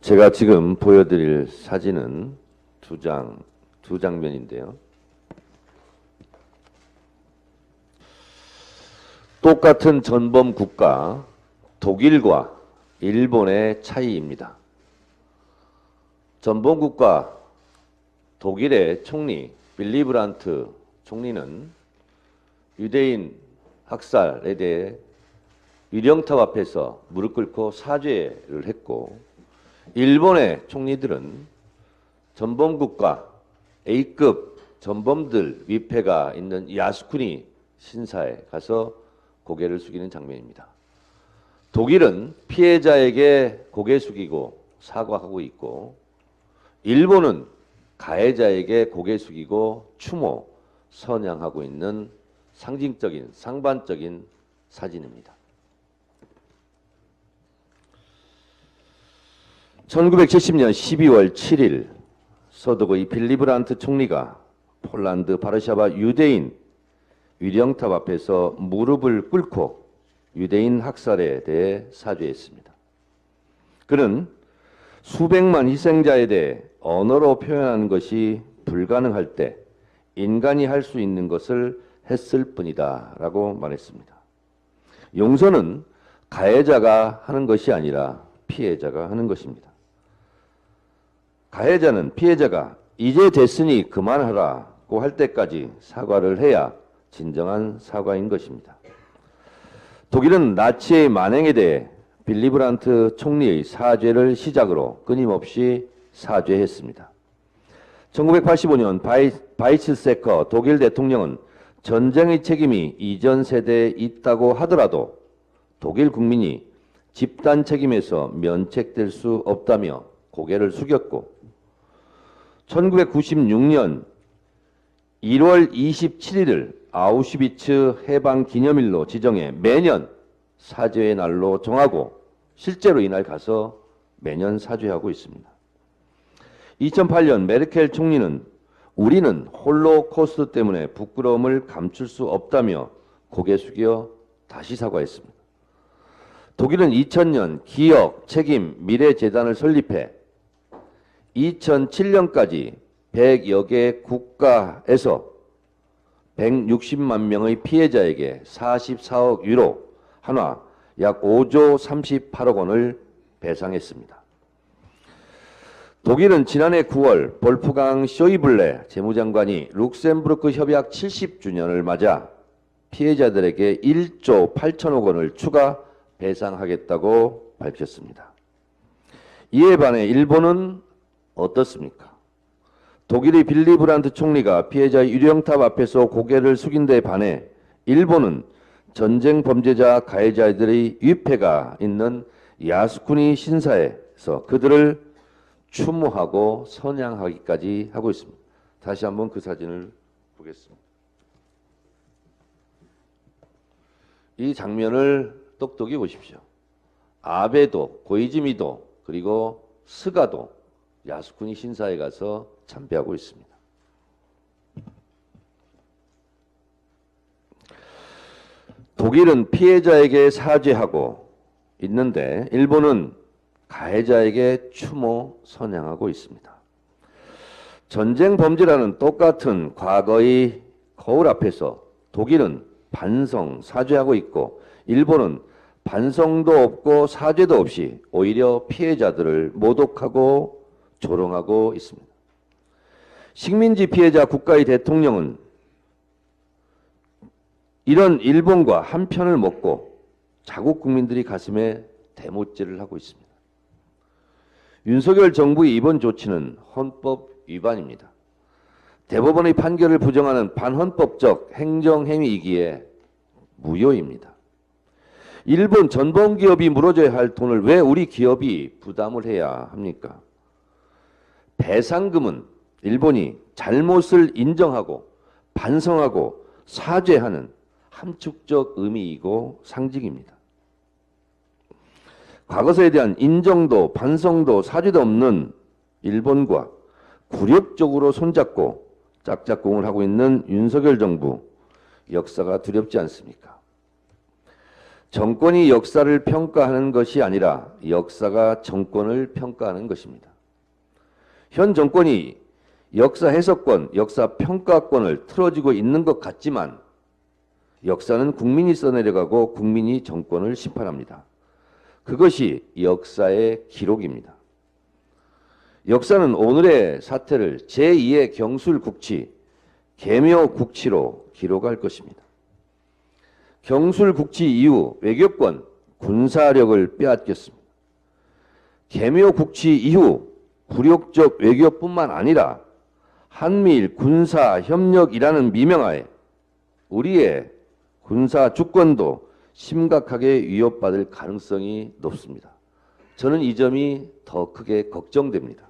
제가 지금 보여드릴 사진은 두 장면인데요. 똑같은 전범 국가 독일과 일본의 차이입니다. 전범 국가 독일의 총리 빌리 브란트 총리는 유대인 학살에 대해 위령탑 앞에서 무릎 꿇고 사죄를 했고, 일본의 총리들은 전범국가 A급 전범들 위패가 있는 야스쿠니 신사에 가서 고개를 숙이는 장면입니다. 독일은 피해자에게 고개 숙이고 사과하고 있고, 일본은 가해자에게 고개 숙이고 추모, 선양하고 있는 상징적인 상반적인 사진입니다. 1970년 12월 7일 서독의 빌리 브란트 총리가 폴란드 바르샤바 유대인 위령탑 앞에서 무릎을 꿇고 유대인 학살에 대해 사죄했습니다. 그는 수백만 희생자에 대해 언어로 표현하는 것이 불가능할 때 인간이 할 수 있는 것을 했을 뿐이다 라고 말했습니다. 용서는 가해자가 하는 것이 아니라 피해자가 하는 것입니다. 가해자는 피해자가 이제 됐으니 그만하라고 할 때까지 사과를 해야 진정한 사과인 것입니다. 독일은 나치의 만행에 대해 빌리 브란트 총리의 사죄를 시작으로 끊임없이 사죄했습니다. 1985년 바이츠세커 독일 대통령은 전쟁의 책임이 이전 세대에 있다고 하더라도 독일 국민이 집단 책임에서 면책될 수 없다며 고개를 숙였고, 1996년 1월 27일을 아우슈비츠 해방 기념일로 지정해 매년 사죄의 날로 정하고 실제로 이날 가서 매년 사죄하고 있습니다. 2008년 메르켈 총리는 우리는 홀로코스트 때문에 부끄러움을 감출 수 없다며 고개 숙여 다시 사과했습니다. 독일은 2000년 기억, 책임, 미래 재단을 설립해 2007년까지 100여 개 국가에서 160만 명의 피해자에게 44억 유로, 한화 약 5조 38억 원을 배상했습니다. 독일은 지난해 9월 볼프강 쇼이블레 재무장관이 룩셈부르크 협약 70주년을 맞아 피해자들에게 1조 8천억 원을 추가 배상하겠다고 밝혔습니다. 이에 반해 일본은 어떻습니까? 독일의 빌리 브란트 총리가 피해자의 유령탑 앞에서 고개를 숙인 데 반해 일본은 전쟁 범죄자 가해자들의 위패가 있는 야스쿠니 신사에서 그들을 추모하고 선양하기까지 하고 있습니다. 다시 한번 그 사진을 보겠습니다. 이 장면을 똑똑히 보십시오. 아베도, 고이즈미도, 그리고 스가도 야스쿠니 신사에 가서 참배하고 있습니다. 독일은 피해자에게 사죄하고 있는데 일본은 가해자에게 추모 선양하고 있습니다. 전쟁 범죄라는 똑같은 과거의 거울 앞에서 독일은 반성, 사죄하고 있고 일본은 반성도 없고 사죄도 없이 오히려 피해자들을 모독하고 조롱하고 있습니다. 식민지 피해자 국가의 대통령은 이런 일본과 한 편을 먹고 자국 국민들이 가슴에 대못질을 하고 있습니다. 윤석열 정부의 이번 조치는 헌법 위반입니다. 대법원의 판결을 부정하는 반헌법적 행정행위이기에 무효입니다. 일본 전범기업이 물어줘야 할 돈을 왜 우리 기업이 부담을 해야 합니까? 배상금은 일본이 잘못을 인정하고 반성하고 사죄하는 함축적 의미이고 상징입니다. 과거사에 대한 인정도 반성도 사죄도 없는 일본과 굴욕적으로 손잡고 짝짝꿍을 하고 있는 윤석열 정부, 역사가 두렵지 않습니까? 정권이 역사를 평가하는 것이 아니라 역사가 정권을 평가하는 것입니다. 현 정권이 역사 해석권, 역사 평가권을 틀어지고 있는 것 같지만 역사는 국민이 써내려가고 국민이 정권을 심판합니다. 그것이 역사의 기록입니다. 역사는 오늘의 사태를 제2의 경술국치, 계묘국치로 기록할 것입니다. 경술국치 이후 외교권, 군사력을 빼앗겼습니다. 계묘국치 이후 굴욕적 외교뿐만 아니라 한미일 군사협력이라는 미명하에 우리의 군사 주권도 심각하게 위협받을 가능성이 높습니다. 저는 이 점이 더 크게 걱정됩니다.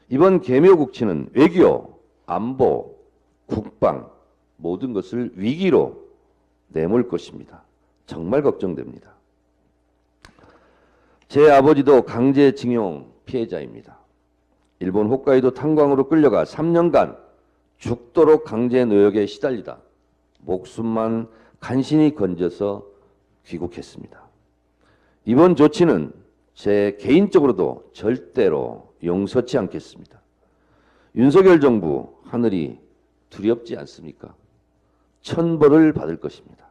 이번 계묘국치는 외교, 안보, 국방 모든 것을 위기로 내몰 것입니다. 정말 걱정됩니다. 제 아버지도 강제징용 피해자입니다. 일본 홋카이도 탄광으로 끌려가 3년간 죽도록 강제 노역에 시달리다 목숨만 간신히 건져서 귀국했습니다. 이번 조치는 제 개인적으로도 절대로 용서치 않겠습니다. 윤석열 정부 하늘이 두렵지 않습니까? 천벌을 받을 것입니다.